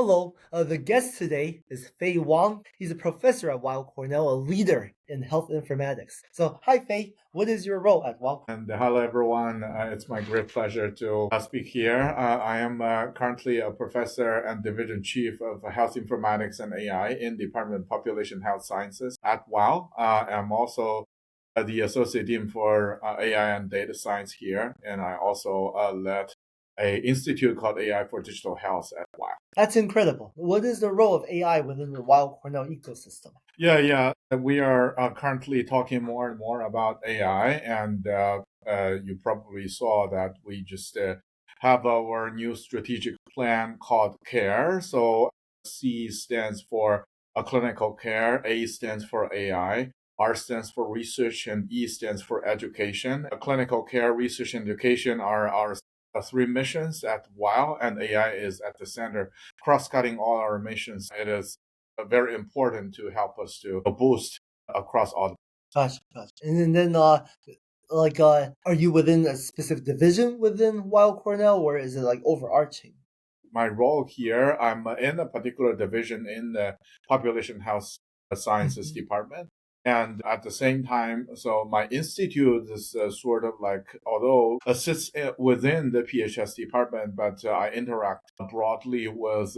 Hello, the guest today is Wang. He's a professor at Weill Cornell, a leader in health informatics. So, hi Fei, what is your role at Weill? And hello, everyone. It's my great pleasure to speak here. I am currently a professor and division chief of health informatics and AI in Department of Population Health Sciences at Weill. I'm also the associate dean for AI and data science here, and I also led a institute called AI for Digital Health at Weill. That's incredible. What is the role of AI within the Weill Cornell ecosystem? Yeah. We are currently talking more and more about AI, and you probably saw that we just have our new strategic plan called CARE. So C stands for clinical care, A stands for AI, R stands for research, and E stands for education. Clinical care, research, and education are our three missions at Weill, and AI is at the center, cross-cutting all our missions. It is very important to help us to boost across all. Gotcha. And then, are you within a specific division within Weill Cornell, or is it like overarching? My role here, I'm in a particular division in the population health sciences Mhm. department. And at the same time, so my institute is sort of like, although sits within the PHS department, but I interact broadly with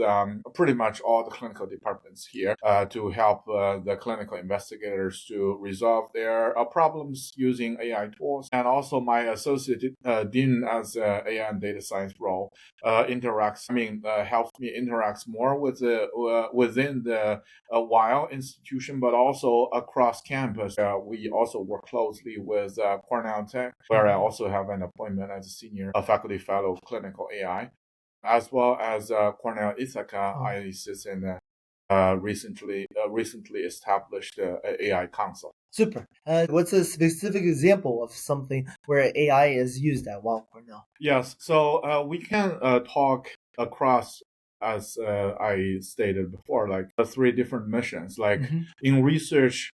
pretty much all the clinical departments here to help the clinical investigators to resolve their problems using AI tools. And also my associate dean as AI and data science role helps me interacts more with the within the Weill institution, but also across campus. We also work closely with Cornell Tech, where I also have an appointment as a senior faculty fellow of clinical AI, as well as Cornell Ithaca. Oh, I sit in the recently established AI council. super. What's a specific example of something where AI is used at Weill Cornell? Yes, so we can talk across, as I stated before, like the three different missions. Like Hmm. in research,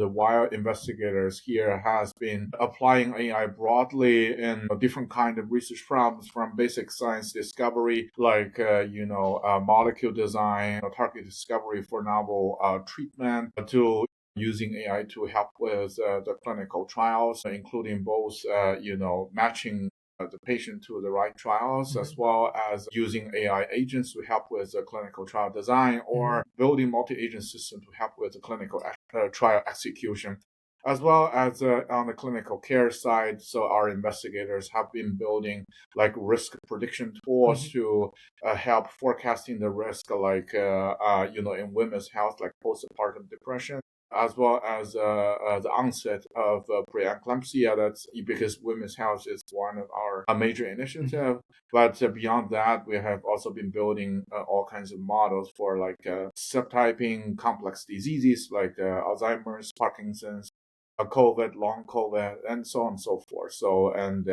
the Weill investigators here has been applying AI broadly in different kind of research problems, from basic science discovery, like molecule design, target discovery for novel treatment, to using AI to help with the clinical trials, including both, matching the patient to the right trials, as Hmm. well as using AI agents to help with the clinical trial design, or building multi-agent system to help with the clinical trial execution. As well as on the clinical care side, so our investigators have been building like risk prediction tools Hmm. to help forecasting the risk, like in women's health, like postpartum depression, as well as the onset of preeclampsia. That's because women's health is one of our major Hmm. initiatives. But beyond that, we have also been building all kinds of models for like subtyping complex diseases like Alzheimer's, Parkinson's, COVID, long COVID, and so on and so forth. So, and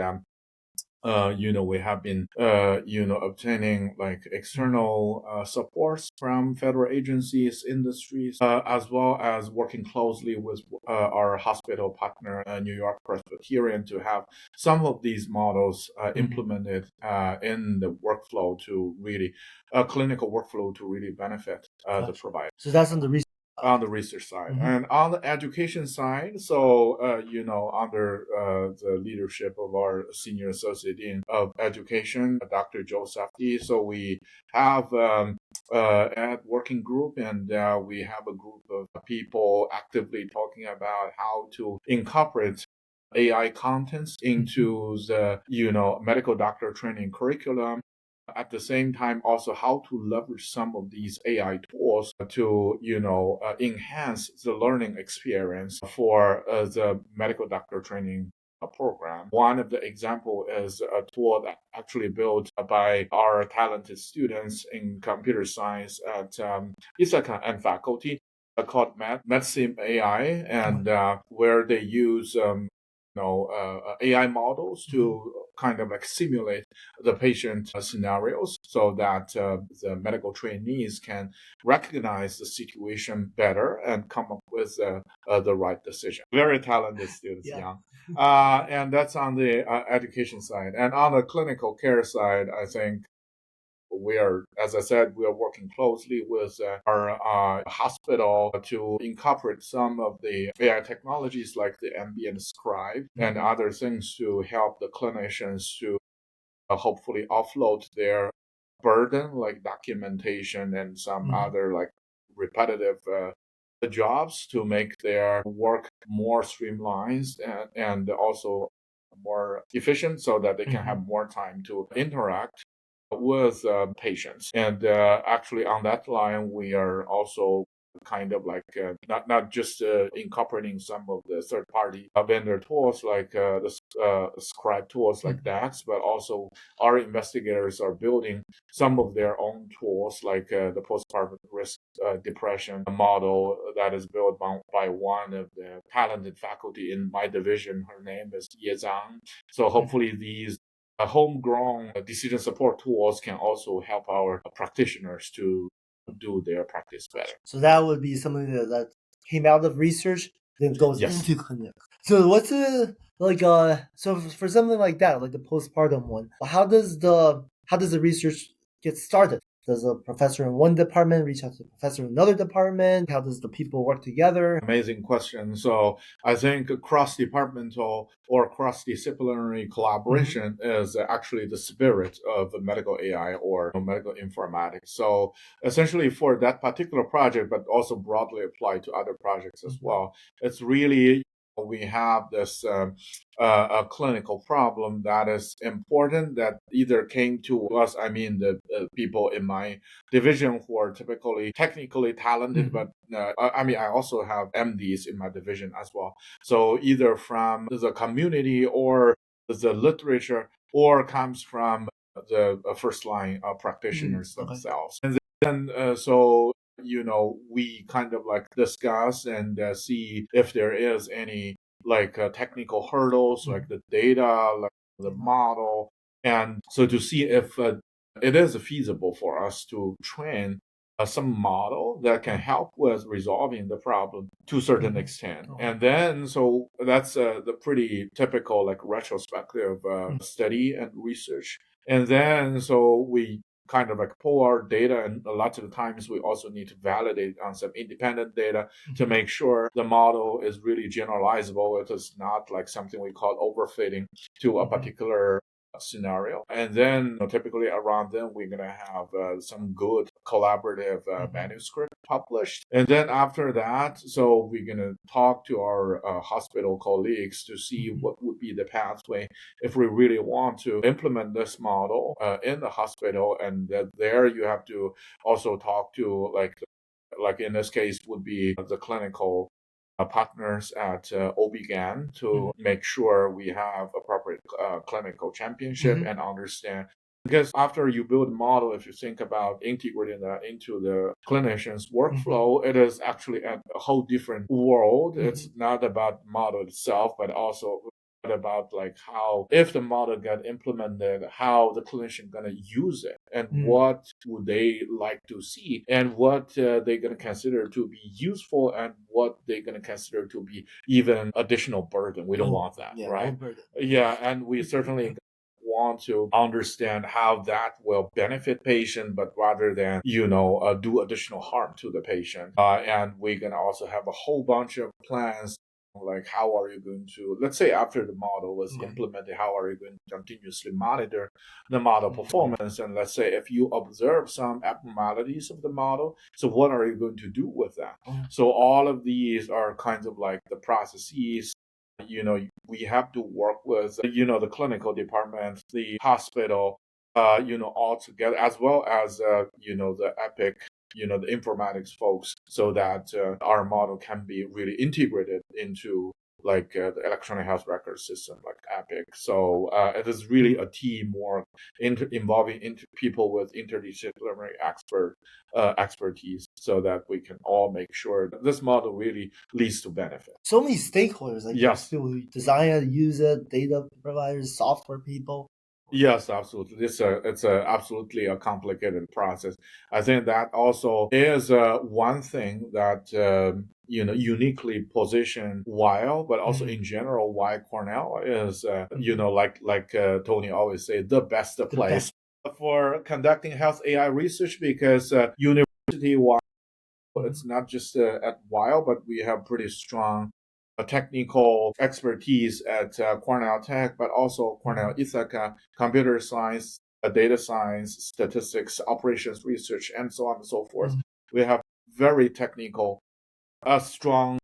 we have been, obtaining like external supports from federal agencies, industries, as well as working closely with our hospital partner, New York Presbyterian, to have some of these models Hmm. implemented in the workflow to really, clinical workflow to really benefit the Gotcha. provider So that's on the research on the research side. side. And on the education side, so under the leadership of our senior associate dean of education, Dr. Joe Safdie, so we have at working group, and we have a group of people actively talking about how to incorporate AI contents Mhm. into the medical doctor training curriculum. At the same time, also how to leverage some of these AI tools to enhance the learning experience for the medical doctor training program. One of the example is a tool that actually built by our talented students in computer science at Ithaca and faculty, called MedSim AI, and where they use AI models Mhm. to kind of like simulate the patient scenarios, so that the medical trainees can recognize the situation better and come up with the right decision. Very talented students, Yeah. young. And that's on the education side. And on the clinical care side, I think as I said, we are working closely with our hospital to incorporate some of the AI technologies like the ambient scribe and other things to help the clinicians to hopefully offload their burden, like documentation and some other like repetitive jobs, to make their work more streamlined and also more efficient, so that they can have more time to interact with patients. And actually, on that line, we are also kind of like not just incorporating some of the third party vendor tools like the scribe tools like that, but also our investigators are building some of their own tools like the postpartum risk depression model that is built by one of the talented faculty in my division. Her name is Ye Zhang. So hopefully these homegrown decision support tools can also help our practitioners to do their practice better. So that would be something that came out of research, then goes into clinic. So what's the so for something like that, like the postpartum one, how does the research get started? Does a professor in one department reach out to a professor in another department? How does the people work together? Amazing question. So I think cross-departmental or cross-disciplinary collaboration is actually the spirit of medical AI or medical informatics. So essentially for that particular project, but also broadly applied to other projects as well, it's really we have this a clinical problem that is important that either came to us, I mean, the people in my division who are typically technically talented, but I mean, I also have MDs in my division as well. So either from the community or the literature, or comes from the first line practitioners themselves. And then, so we kind of like discuss and see if there is any like technical hurdles, like the data, like the model, and so to see if it is feasible for us to train some model that can help with resolving the problem to a certain extent. And then, so that's the pretty typical like retrospective study and research. And then, so we kind of like pull our data, and a lot of the times we also need to validate on some independent data to make sure the model is really generalizable. It is not like something we call overfitting to a particular scenario. And then typically around then we're going to have some good collaborative manuscript published. And then after that, so we're going to talk to our hospital colleagues to see what would be the pathway if we really want to implement this model in the hospital. And that there you have to also talk to like in this case would be the clinical partners at OB-GYN to make sure we have appropriate clinical championship and understand. Because after you build a model, if you think about integrating that into the clinician's workflow, it is actually a whole different world. It's not about model itself, but also about like how, if the model got implemented, how the clinician gonna use it, and what would they like to see, and what they're gonna consider to be useful, and what they're gonna consider to be even additional burden. We don't want that, right? Yeah, and we certainly want to understand how that will benefit patient, but rather than do additional harm to the patient. And we're gonna also have a whole bunch of plans. Like, how are you going to, let's say after the model was implemented, how are you going to continuously monitor the model performance? And let's say if you observe some abnormalities of the model, so what are you going to do with that? So all of these are kinds of like the processes. We have to work with, the clinical department, the hospital, all together, as well as, the EPIC, the informatics folks, so that our model can be really integrated into like the electronic health record system, like EPIC. So it is really a team work involving people with interdisciplinary expertise, so that we can all make sure that this model really leads to benefit. So many stakeholders, like people who design it, use it, data providers, software people. Yes, absolutely. It's absolutely a complicated process. I think that also is one thing that uniquely position Weill, but also in general, Weill Cornell is like Tony always say, the best place for conducting health AI research because university-wide, it's not just at Weill, but we have pretty strong technical expertise at Cornell Tech, but also Cornell Ithaca, computer science, data science, statistics, operations research, and so on and so forth. We have very technical, strong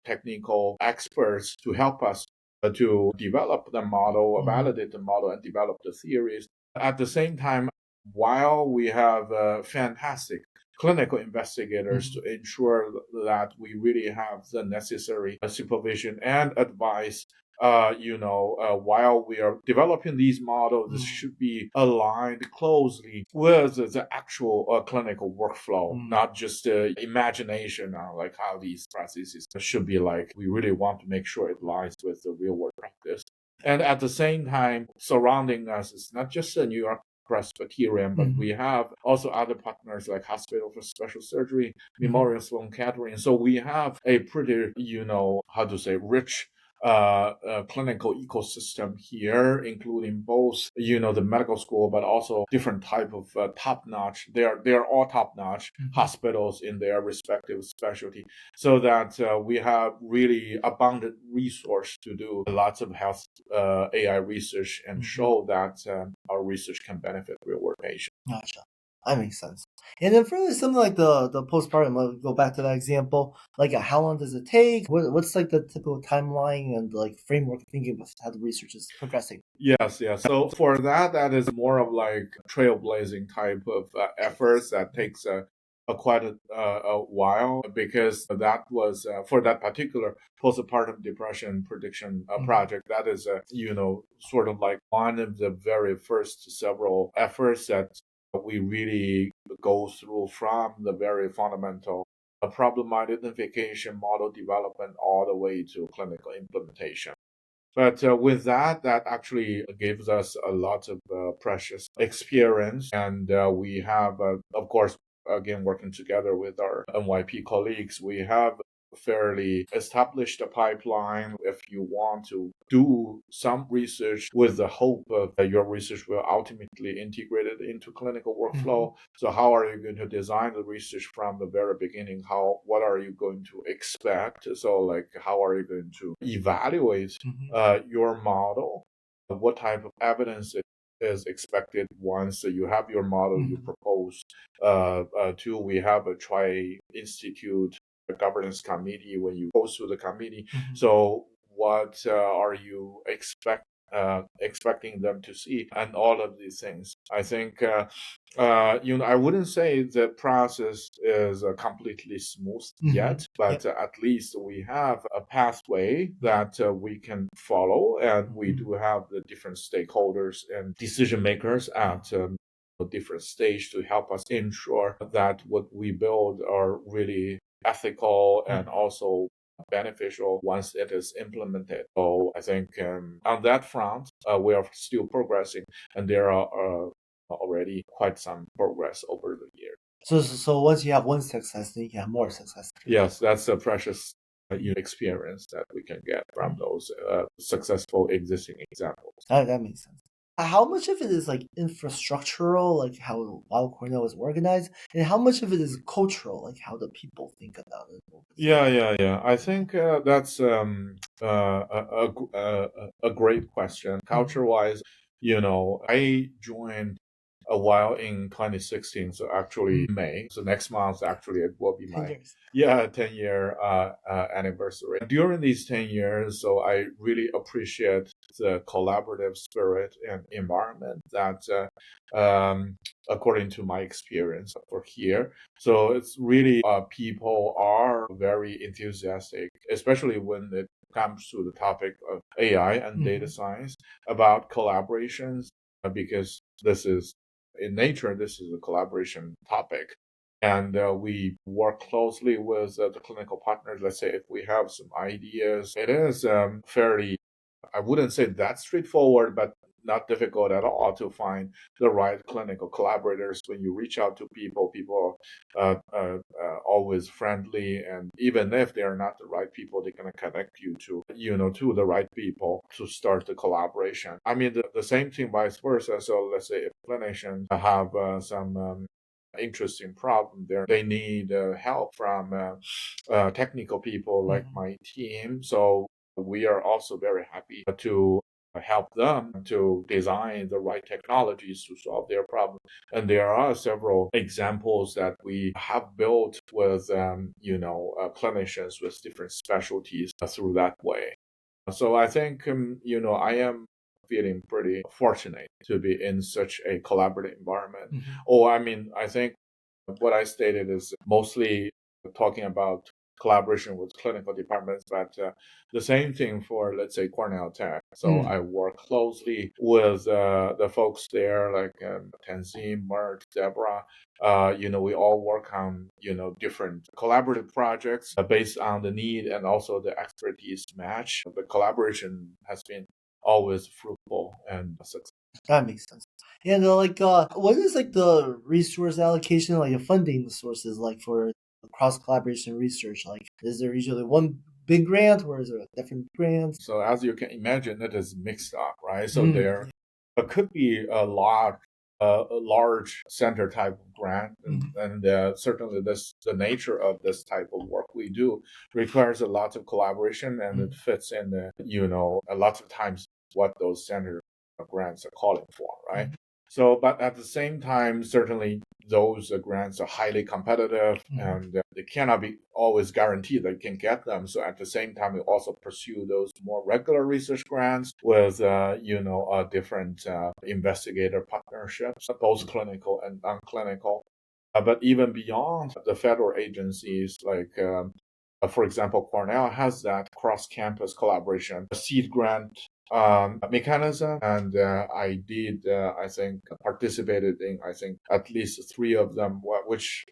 technical experts to help us to develop the model, validate the model, and develop the theories. At the same time, while we have fantastic clinical investigators to ensure that we really have the necessary supervision and advice. While we are developing these models, this should be aligned closely with the actual clinical workflow, not just imagination on like how these processes should be like. We really want to make sure it aligns with the real world practice. And at the same time, surrounding us is not just the New York Presbyterian, but we have also other partners like Hospital for Special Surgery, Memorial Sloan Kettering. So we have a pretty, rich clinical ecosystem here, including both, the medical school, but also different type of top-notch. They are all top-notch hospitals in their respective specialty, so that we have really abundant resource to do lots of health AI research and show that our research can benefit real-world patients. Gotcha. That makes sense. And then for something like the postpartum, let's go back to that example. Like, how long does it take? What's like the typical timeline and like framework thinking about how the research is progressing? Yes. So for that is more of like trailblazing type of efforts that takes quite a while, because that was for that particular postpartum depression prediction project. That is, sort of like one of the very first several efforts that we really go through from the very fundamental problem identification, model development, all the way to clinical implementation. But with that actually gives us a lot of precious experience. And we have, of course, again, working together with our NYP colleagues, we have fairly established a pipeline. If you want to do some research with the hope of your research will ultimately integrate it into clinical workflow. So how are you going to design the research from the very beginning? What are you going to expect? So like, how are you going to evaluate your model? What type of evidence is expected once you have your model you propose to? We have a tri-institute governance committee when you go through the committee. So what are you expecting them to see, and all of these things? I think I wouldn't say the process is completely smooth yet, but at least we have a pathway that we can follow, and we do have the different stakeholders and decision makers at a different stage to help us ensure that what we build are really ethical and also beneficial once it is implemented. So I think on that front, we are still progressing, and there are already quite some progress over the years. So once you have one success, then you can have more success. Yes, that's a precious experience that we can get from those successful existing examples. That makes sense. How much of it is like infrastructural, like how Weill Cornell is organized, and how much of it is cultural, like how the people think about it? Yeah. I think that's a great question. Culture-wise, I joined a while in 2016, so actually May. So next month, actually, it will be 10 my years. 10-year anniversary. During these 10 years, so I really appreciate the collaborative spirit and environment that, according to my experience for here. So it's really people are very enthusiastic, especially when it comes to the topic of AI and data science, about collaborations, because in nature, this is a collaboration topic. And we work closely with the clinical partners. Let's say if we have some ideas, it is fairly, I wouldn't say that straightforward, but not difficult at all to find the right clinical collaborators. When you reach out to people, people are always friendly, and even if they are not the right people, they're going to connect you to to the right people to start the collaboration. I mean, the same thing vice versa. So let's say if clinicians have some interesting problem there, they need help from technical people like my team. So we are also very happy to help them to design the right technologies to solve their problem. And there are several examples that we have built with, clinicians with different specialties through that way. So I think, I am feeling pretty fortunate to be in such a collaborative environment. I mean, I think what I stated is mostly talking about collaboration with clinical departments, but the same thing for, let's say, Cornell Tech. So I work closely with the folks there, like Tanzim, Mert, Deborah. We all work on, different collaborative projects based on the need and also the expertise match. The collaboration has been always fruitful and successful. That makes sense. And what is like the resource allocation, like the funding sources, like for cross collaboration research? Like, is there usually one big grant, or is there different grants? So as you can imagine, it is mixed up, right? So there could be a large center type of grant, and certainly the nature of this type of work we do requires a lot of collaboration, and it fits in a lot of times what those center grants are calling for, right? So, but at the same time, certainly those grants are highly competitive, and they cannot be always guaranteed that you can get them. So at the same time, we also pursue those more regular research grants with, different investigator partnerships, both clinical and non-clinical. But even beyond the federal agencies, like for example, Cornell has that cross-campus collaboration, a seed grant mechanism, and I did, I think, participated in, I think, at least three of them, which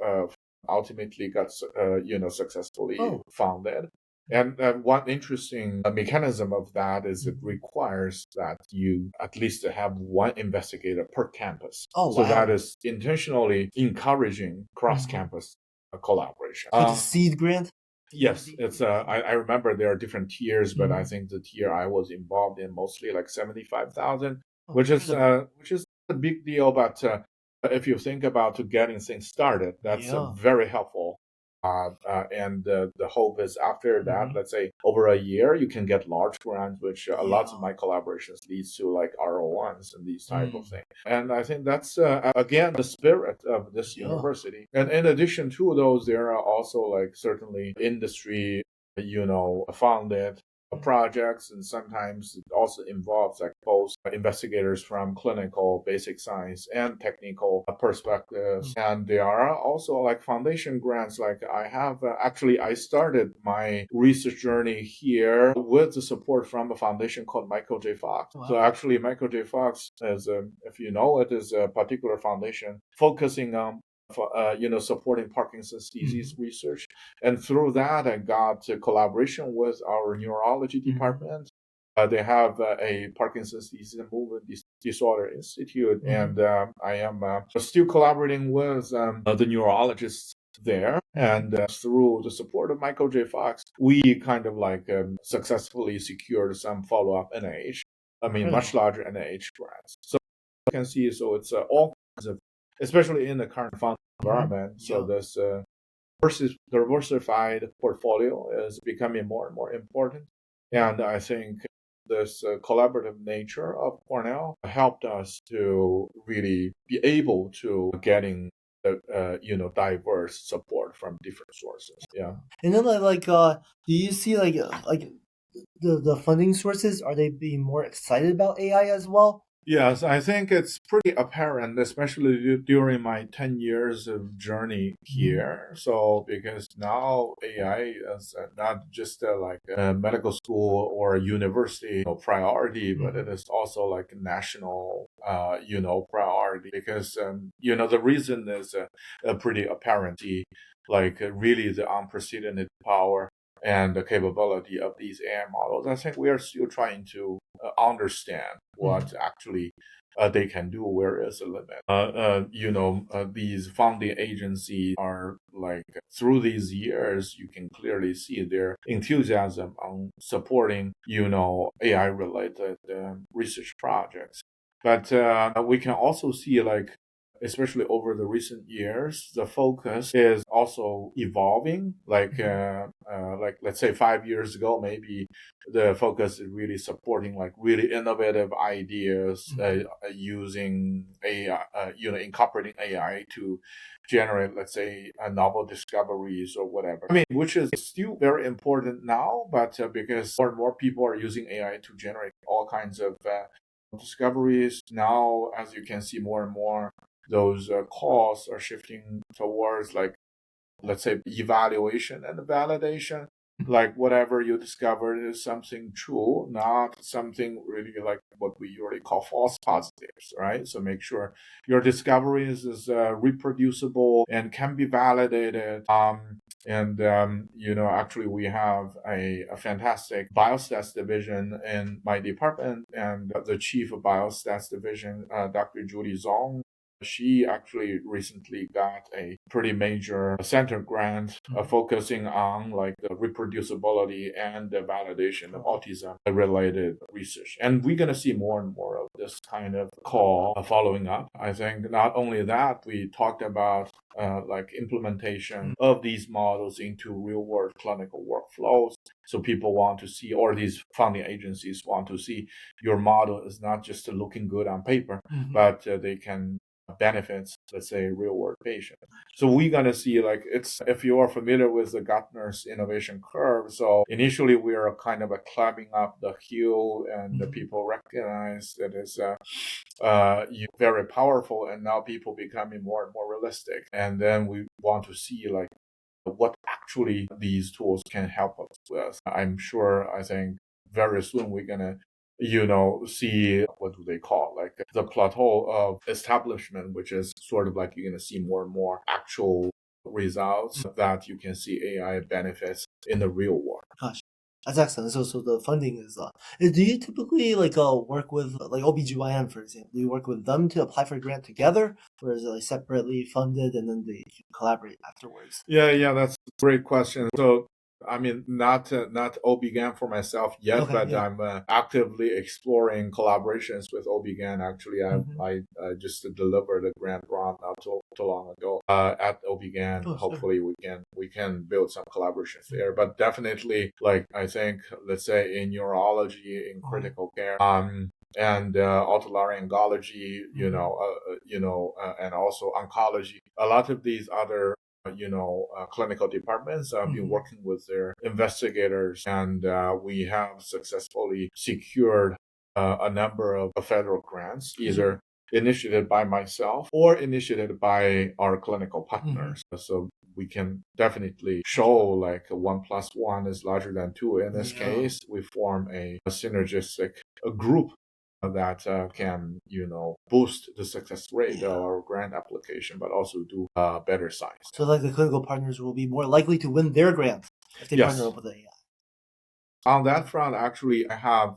ultimately got, successfully founded. And one interesting mechanism of that is it requires that you at least have one investigator per campus. So that is intentionally encouraging cross-campus collaboration. Like the seed grant? Yes, it's I remember there are different tiers, but I think the tier I was involved in mostly like 75,000, which is a big deal. But if you think about getting things started, that's very helpful. And the hope is after that, let's say over a year, you can get large grants, which a lot of my collaborations leads to like RO1s and these type of things. And I think that's again the spirit of this university. And in addition to those, there are also like certainly industry, funded projects, and sometimes it also involves like both investigators from clinical, basic science, and technical perspectives. And there are also like foundation grants. Like I have actually, I started my research journey here with the support from a foundation called Michael J. Fox. So actually, Michael J. Fox is, if you know it, is a particular foundation focusing on supporting Parkinson's disease research. And through that, I got a collaboration with our neurology department. They have a Parkinson's disease and movement disorder institute, and I am still collaborating with the neurologists there. And through the support of Michael J. Fox, we kind of like successfully secured some follow-up NIH. I mean, much larger NIH grants. So you can see, so it's all kinds of, especially in the current fund environment. So this diversified portfolio is becoming more and more important. And I think this collaborative nature of Cornell helped us to really be able to getting diverse support from different sources. Yeah. And then do you see the funding sources, are they being more excited about AI as well? Yes, I think it's pretty apparent, especially during my 10 years of journey here. So, because now AI is not just like a medical school or a university priority, but it is also like a national, priority. Because, the reason is pretty apparent, like really the unprecedented power and the capability of these AI models, I think we are still trying to understand what actually they can do, where is the limit. These funding agencies are like, through these years, you can clearly see their enthusiasm on supporting, AI related research projects. But we can also see, like, especially over the recent years, the focus is also evolving. Like let's say 5 years ago, maybe the focus is really supporting like really innovative ideas, using AI, incorporating AI to generate, let's say, novel discoveries or whatever. I mean, which is still very important now, but because more and more people are using AI to generate all kinds of discoveries now, as you can see, more and more those calls are shifting towards, like, let's say, evaluation and validation. Like, whatever you discovered is something true, not something really like what we usually call false positives, right? So make sure your discoveries is reproducible and can be validated. Actually, we have a fantastic biostats division in my department, and the chief of biostats division, Dr. Julie Zong, she actually recently got a pretty major center grant focusing on like the reproducibility and the validation of autism related research. And we're going to see more and more of this kind of call following up. I think not only that, we talked about like implementation of these models into real world clinical workflows. So people want to see, or these funding agencies want to see, your model is not just looking good on paper, but they can benefits, let's say, real world patient. So we're going to see, like, it's, if you are familiar with the Gartner's innovation curve, so initially we are kind of climbing up the hill, and the people recognize that it's very powerful, and now people becoming more and more realistic. And then we want to see, like, what actually these tools can help us with. I think very soon we're going to see, what do they call, like the plateau of establishment, which is sort of like you're going to see more and more actual results that you can see AI benefits in the real world. Gosh, that's excellent. So the funding is, do you typically like work with like OBGYN, for example? Do you work with them to apply for a grant together, or is it like separately funded and then they collaborate afterwards? Yeah, that's a great question. So, I mean, not OB-GYN for myself yet, Okay, but yeah. I'm actively exploring collaborations with OB-GYN. Actually, I just delivered a grant round not too long ago at OB-GYN. Oh, sure. Hopefully, we can build some collaborations there. But definitely, like, I think, let's say, in neurology, in critical care, and otolaryngology, and also oncology. A lot of these other clinical departments have been working with their investigators, and we have successfully secured a number of federal grants, either initiated by myself or initiated by our clinical partners. So we can definitely show like 1+1 is larger than 2. In this case, we form a synergistic group that can, boost the success rate of our grant application, but also do better science. So like the clinical partners will be more likely to win their grant if they partner up with AI. On that front, actually, I have,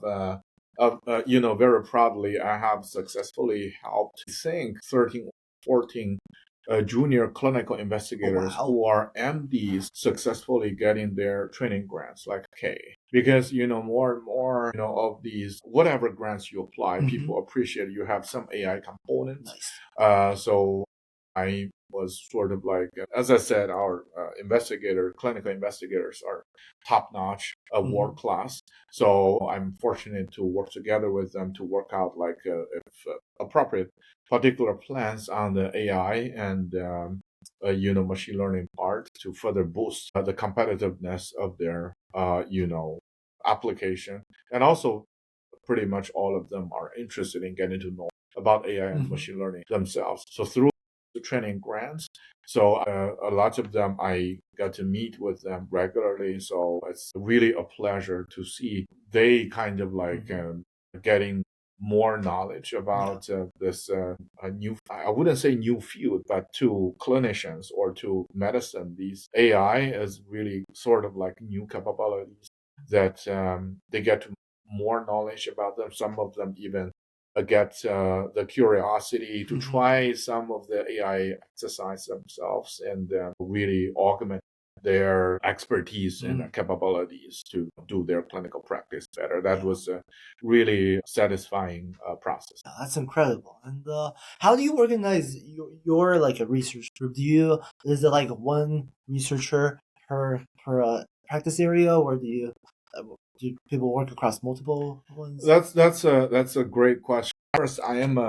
very proudly, I have successfully helped, I think, 13, 14 junior clinical investigators who are MDs successfully getting their training grants, like K. Because, more and more, of these, whatever grants you apply, people appreciate you have some AI components. Nice. So I was sort of like, as I said, our clinical investigators are top notch, world class. So I'm fortunate to work together with them to work out, like, if appropriate, particular plans on the AI and machine learning part to further boost the competitiveness of their application. And also, pretty much all of them are interested in getting to know about AI and machine learning themselves. So through the training grants, so a lot of them I got to meet with them regularly. So it's really a pleasure to see they kind of like getting more knowledge about this new, I wouldn't say new field, but to clinicians or to medicine, these AI is really sort of like new capabilities that they get more knowledge about them. Some of them even get the curiosity to try some of the AI exercise themselves and really augment their expertise and capabilities to do their clinical practice better. That was a really satisfying process. That's incredible. And how do you organize your like a research group? Is it like one researcher per practice area, or uh, do people work across multiple ones? That's a great question. First, I am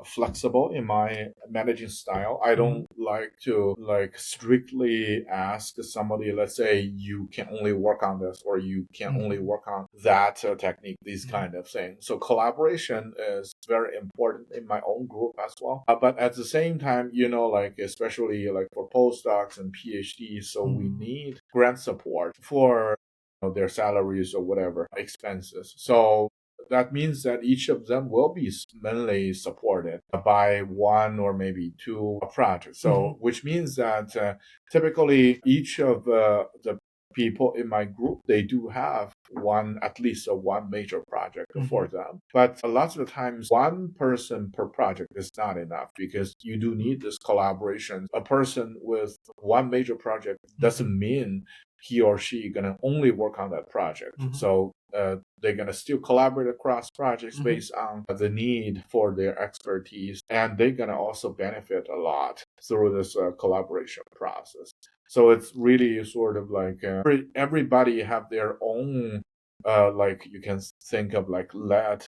flexible in my managing style. I don't like to like strictly ask somebody, let's say, you can only work on this or you can only work on that technique, these kind of things. So collaboration is very important in my own group as well. But at the same time, like especially like for postdocs and PhDs, so we need grant support for their salaries or whatever expenses. So that means that each of them will be mainly supported by one or maybe two projects. So, which means that typically each of the people in my group, they do have at least one major project for them. But a lot of the times, one person per project is not enough because you do need this collaboration. A person with one major project doesn't mean he or she gonna only work on that project. So they're gonna still collaborate across projects based on the need for their expertise, and they're gonna also benefit a lot through this collaboration process. So it's really sort of like everybody have their own, like you can think of like led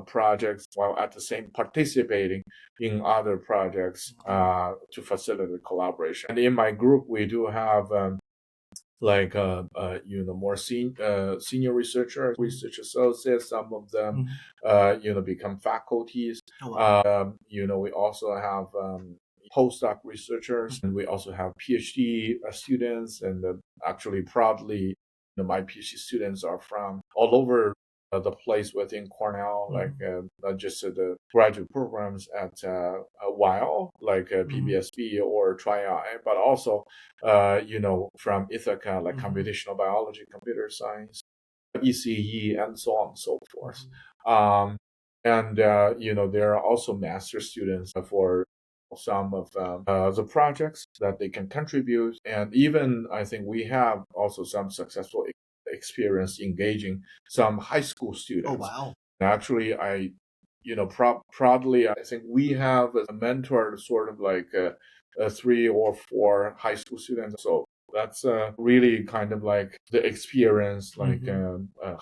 projects while at the same participating in other projects to facilitate collaboration. And in my group, we do have like more senior researchers, research associates. Some of them become faculties. We also have postdoc researchers, and we also have PhD students. And actually, proudly, my PhD students are from all over the place within Cornell, like not just the graduate programs at Weill, like PBSB or Tri-I, but also, from Ithaca, like computational biology, computer science, ECE, and so on and so forth. And there are also master students for some of the projects that they can contribute. And even I think we have also some successful experience engaging some high school students. Oh, wow. Actually, I proudly, I think we have a mentor sort of like 3 or 4 high school students. So that's really kind of like the experience, like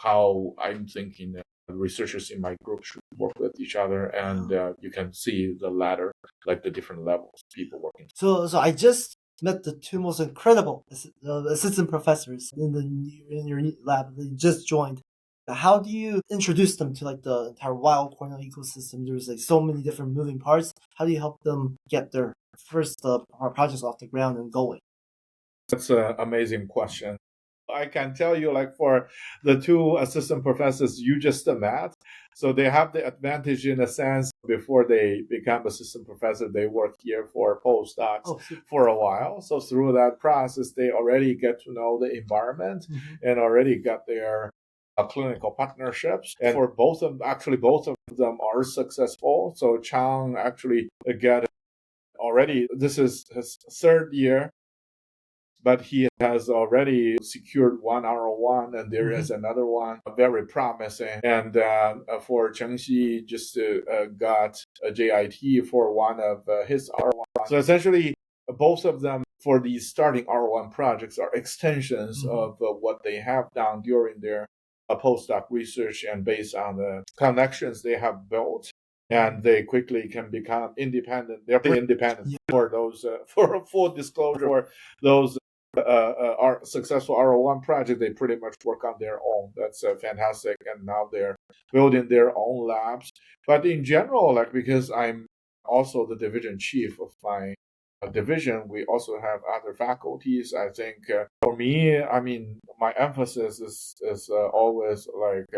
how I'm thinking researchers in my group should work with each other, and you can see the ladder, like the different levels people working. So I just met the two most incredible assistant professors in your lab that you just joined. How do you introduce them to like the entire Weill Cornell ecosystem? There's like so many different moving parts. How do you help them get their first projects off the ground and going? That's an amazing question. I can tell you, like for the two assistant professors you just met, so they have the advantage in a sense before they become assistant professor, they work here for postdocs for a while. So through that process, they already get to know the environment and already got their clinical partnerships. And for both of them are successful. So Chang actually get already, this is his 3rd year, but he has already secured one R01, and there is another one very promising. And for Chengxi, just got a JIT for one of his R01. So essentially, both of them for these starting R01 projects are extensions of what they have done during their postdoc research, and based on the connections they have built. And they quickly can become independent. They're pretty independent for those, for full disclosure, for those our successful R01 project, they pretty much work on their own. That's fantastic. And now they're building their own labs. But in general, like because I'm also the division chief of my division, we also have other faculties. I think for me, I mean, my emphasis is always like,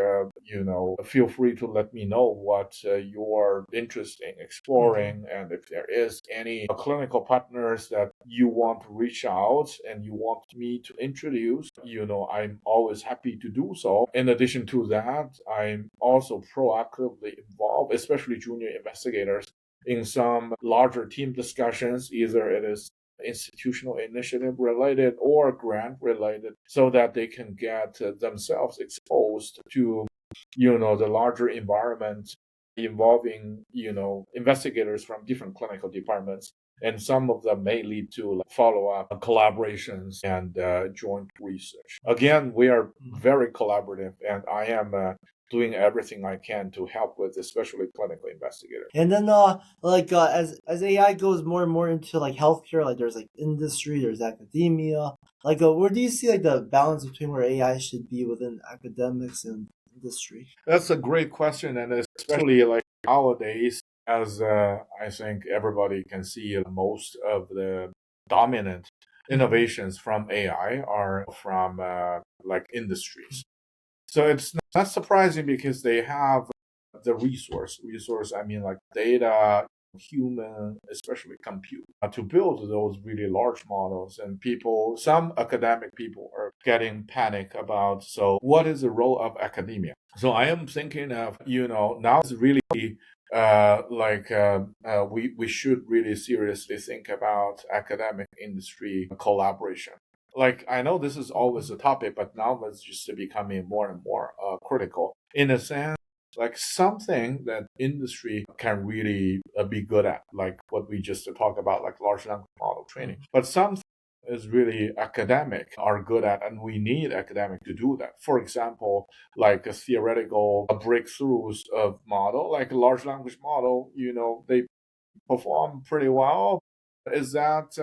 feel free to let me know what you're interested in exploring. And if there is any clinical partners that you want to reach out and you want me to introduce, I'm always happy to do so. In addition to that, I'm also proactively involved, especially junior investigators, in some larger team discussions. Either it is institutional initiative related or grant related, so that they can get themselves exposed to the larger environment involving investigators from different clinical departments. And some of them may lead to follow-up collaborations and joint research. Again, we are very collaborative, and I am doing everything I can to help with, especially clinical investigators. And then as AI goes more and more into like healthcare, like there's like industry, there's academia. Where do you see like the balance between where AI should be within academics and industry? That's a great question, and especially like nowadays, as I think everybody can see, most of the dominant innovations from AI are from like industries. So it's not surprising because they have the resource, I mean, like data, human, especially compute, to build those really large models. And some academic people are getting panic about, so what is the role of academia? So I am thinking of, now it's really we should really seriously think about academic industry collaboration. Like, I know this is always a topic, but now it's just becoming more and more critical, in a sense, like something that industry can really be good at, like what we just talked about, like large language model training. But something is really academic are good at, and we need academic to do that. For example, like a theoretical breakthroughs of model, like a large language model, they perform pretty well. Is that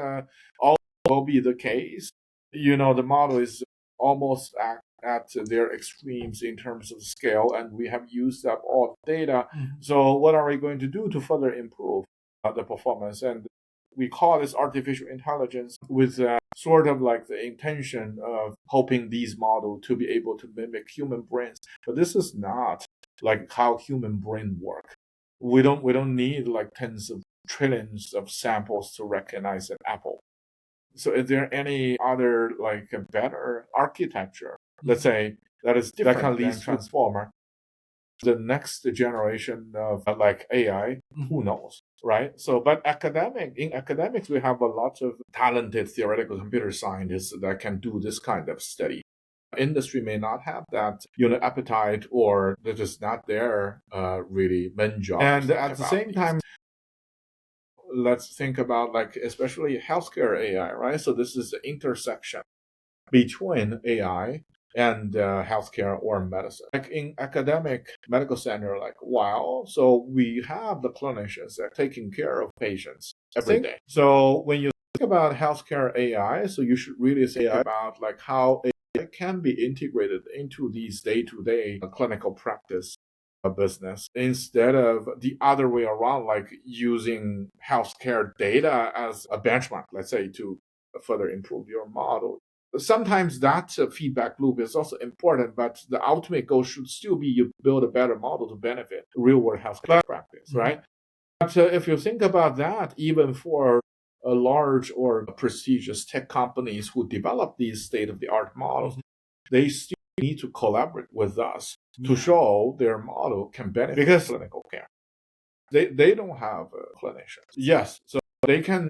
all will be the case? The model is almost at their extremes in terms of scale, and we have used up all the data. So what are we going to do to further improve the performance? And we call this artificial intelligence, with sort of like the intention of hoping these models to be able to mimic human brains. But this is not like how human brain work. We don't need like tens of trillions of samples to recognize an apple. So is there any other like a better architecture, let's say, that can lead transformer? The next generation of like AI, who knows, right? So, but in academics, we have a lot of talented theoretical computer scientists that can do this kind of study. Industry may not have that appetite, or that is not their really main job. And at the same time, let's think about like especially healthcare AI, right? So this is the intersection between AI and healthcare or medicine. Like in academic medical center, like Weill, so we have the clinicians that are taking care of patients every day. So when you think about healthcare AI, so you should really think about like how it can be integrated into these day-to-day clinical practice business, instead of the other way around, like using healthcare data as a benchmark, let's say, to further improve your model. Sometimes that feedback loop is also important, but the ultimate goal should still be you build a better model to benefit real world healthcare practice, right? But if you think about that, even for a large or prestigious tech companies who develop these state of the art models, they still need to collaborate with us to show their model can benefit because clinical care. They don't have clinicians. Yes, so they can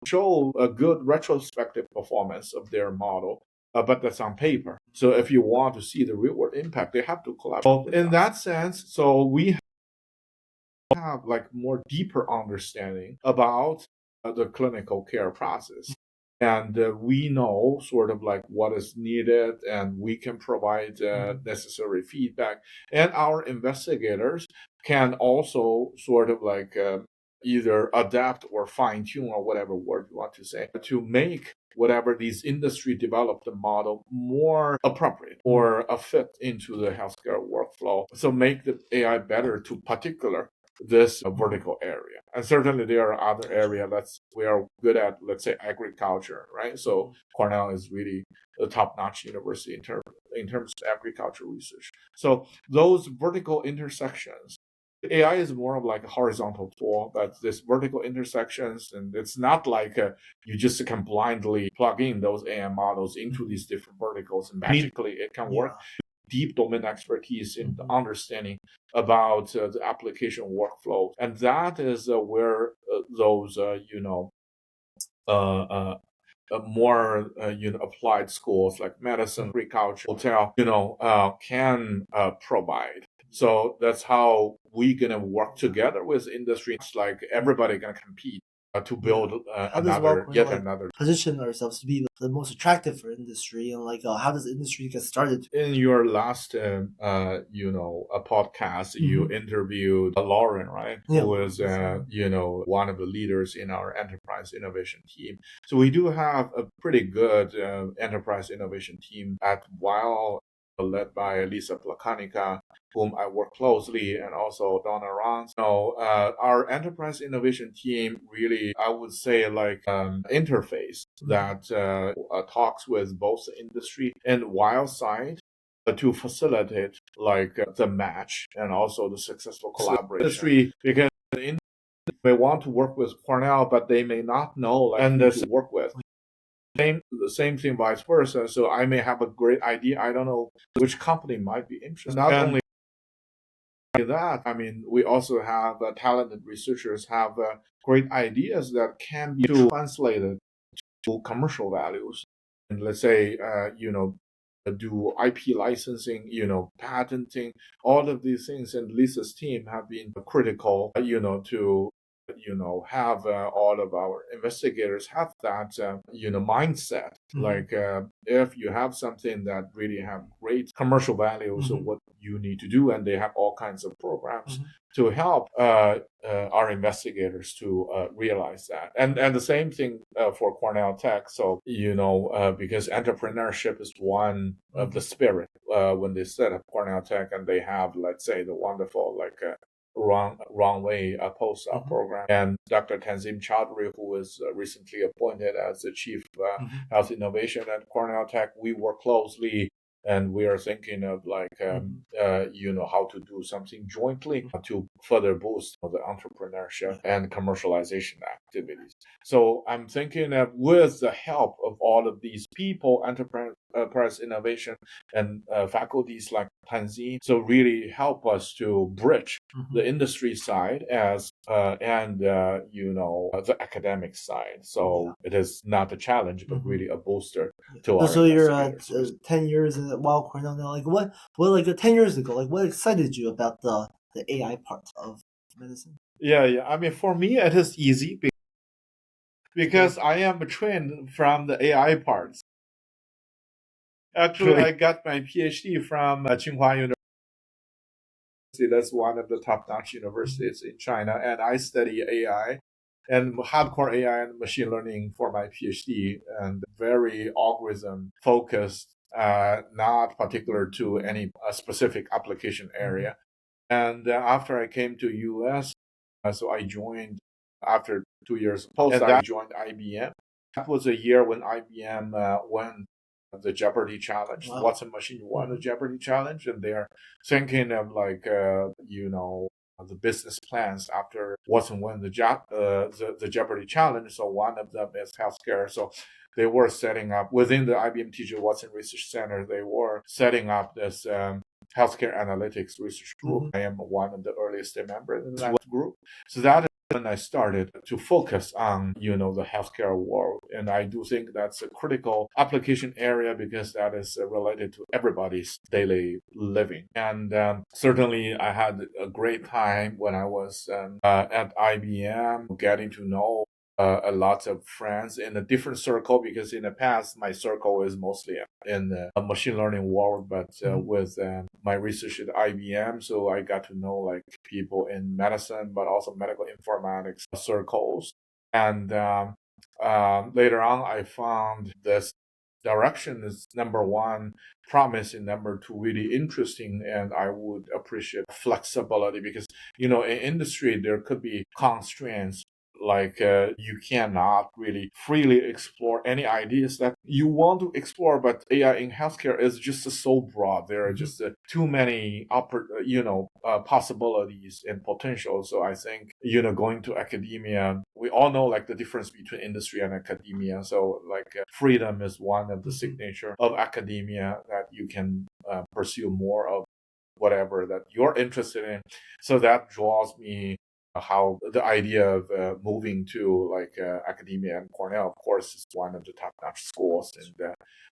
show a good retrospective performance of their model, but that's on paper. So if you want to see the real world impact, they have to collaborate. So in that sense, so we have like more deeper understanding about the clinical care process. And we know sort of like what is needed, and we can provide necessary feedback. And our investigators can also sort of like either adapt or fine tune, or whatever word you want to say, to make whatever these industry developed model more appropriate or a fit into the healthcare workflow. So make the AI better to particular this vertical area. And certainly there are other areas that we are good at, let's say agriculture, right? So Cornell is really a top-notch university in terms of agriculture research. So those vertical intersections, AI is more of like a horizontal tool, but this vertical intersections, and it's not like you just can blindly plug in those AI models into these different verticals and magically it can work. Deep domain expertise in understanding about the application workflow, and that is where those more applied schools like medicine, agriculture, hotel, can provide. So that's how we're gonna work together with industry. It's like everybody gonna compete to build another position ourselves to be the most attractive for industry, and how does industry get started? In your last a podcast, you interviewed Lauren, right? Who was one of the leaders in our enterprise innovation team. So we do have a pretty good enterprise innovation team at Weill, led by Lisa Plakanica, whom I work closely, and also Donna Rons. Our enterprise innovation team really, I would say, interface that talks with both the industry and Weill side to facilitate the match and also the successful collaboration. Because the industry may want to work with Cornell, but they may not know who to work with. The same thing vice versa. So I may have a great idea. I don't know which company might be interested. Not only that, I mean, we also have talented researchers have great ideas that can be translated to commercial values. And let's say, do IP licensing, patenting, all of these things. And Lisa's team have been critical, to have all of our investigators have that mindset. If you have something that really have great commercial values of what you need to do, and they have all kinds of programs to help our investigators to realize that. And the same thing for Cornell Tech. So because entrepreneurship is one of the spirit when they set up Cornell Tech, and they have, let's say, the wonderful wrong way postdoc program. And Dr. Tanzim Chowdhury, who was recently appointed as the chief health innovation at Cornell Tech, we work closely, and we are thinking of how to do something jointly to further boost the entrepreneurship and commercialization activities. So I'm thinking that with the help of all of these people, enterprise innovation and faculties like Tanzim, so really help us to bridge the industry side and the academic side. So it is not a challenge, but really a booster to our. So you're 10 years at Weill Cornell now. What 10 years ago, what excited you about the AI part of medicine? Yeah. I mean, for me, it is easy because I am trained from the AI parts. Actually, I got my PhD from Tsinghua University. That's one of the top-notch universities in China, and I study AI and hardcore AI and machine learning for my PhD, and very algorithm focused, not particular to any specific application area. And after I came to US, so I joined after 2 years post. I joined IBM. That was a year when IBM won the Jeopardy challenge. Wow. Watson Machine won the Jeopardy challenge, and they're thinking of the business plans after Watson won the Jeopardy challenge. So one of them is healthcare. So they were setting up within the IBM T.J. Watson Research Center. They were setting up this healthcare analytics research group. I am one of the earliest members in that group. So that is when I started to focus on, the healthcare world. And I do think that's a critical application area because that is related to everybody's daily living. And certainly I had a great time when I was at IBM, getting to know a lot of friends in a different circle, because in the past my circle is mostly in the machine learning world, but with my research at IBM, so I got to know people in medicine, but also medical informatics circles. And later on I found this direction is number one, promising, number two, really interesting, and I would appreciate flexibility because, in industry, there could be constraints like you cannot really freely explore any ideas that you want to explore, but AI in healthcare is just so broad. There are just too many possibilities and potential. So I think going to academia, we all know like the difference between industry and academia. So like freedom is one of the signature of academia, that you can pursue more of whatever that you're interested in. So that draws me how the idea of moving to like academia, and Cornell, of course, is one of the top-notch schools, and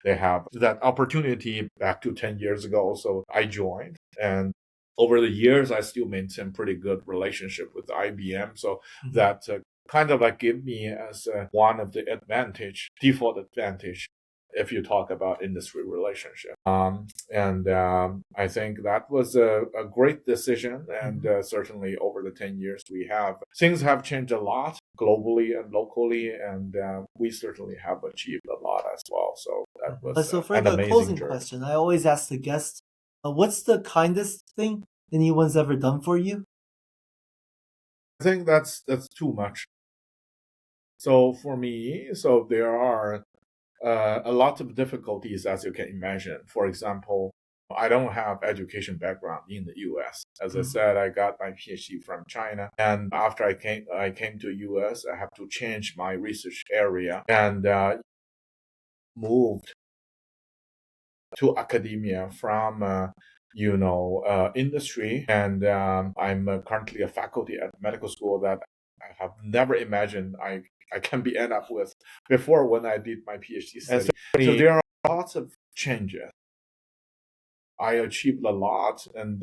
they have that opportunity back to 10 years ago. So I joined, and over the years, I still maintain pretty good relationship with IBM. So that kind of like give me as one of the default advantage if you talk about industry relationship. I think that was a great decision. And certainly over the 10 years things have changed a lot globally and locally. And we certainly have achieved a lot as well. So that was so for an the amazing closing journey. question, I always ask the guests, what's the kindest thing anyone's ever done for you? I think that's too much. So for me, there are a lot of difficulties, as you can imagine. For example, I don't have education background in the U.S. As I said, I got my PhD from China, and after I came to U.S., I have to change my research area and moved to academia from industry, and I'm currently a faculty at medical school that I have never imagined I can end up with before when I did my PhD study. So there are lots of changes. I achieved a lot, and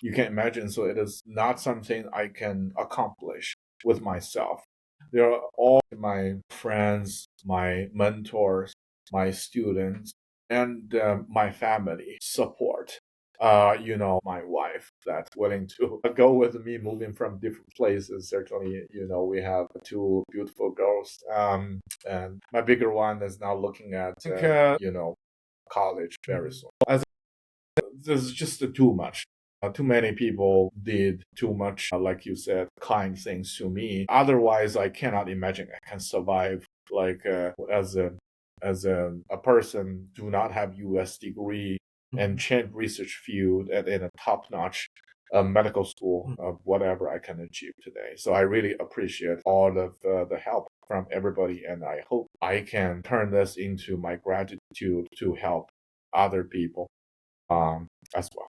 you can imagine, so it is not something I can accomplish with myself. There are all my friends, my mentors, my students, and my family support. My wife that's willing to go with me moving from different places. Certainly, we have two beautiful girls, and my bigger one is now looking at, college very soon. This is just too much. Too many people did too much, like you said, kind things to me. Otherwise, I cannot imagine I can survive like as a person do not have U.S. degree and change research field and in a top-notch medical school of whatever I can achieve today. So I really appreciate all of the help from everybody, and I hope I can turn this into my gratitude to help other people as well.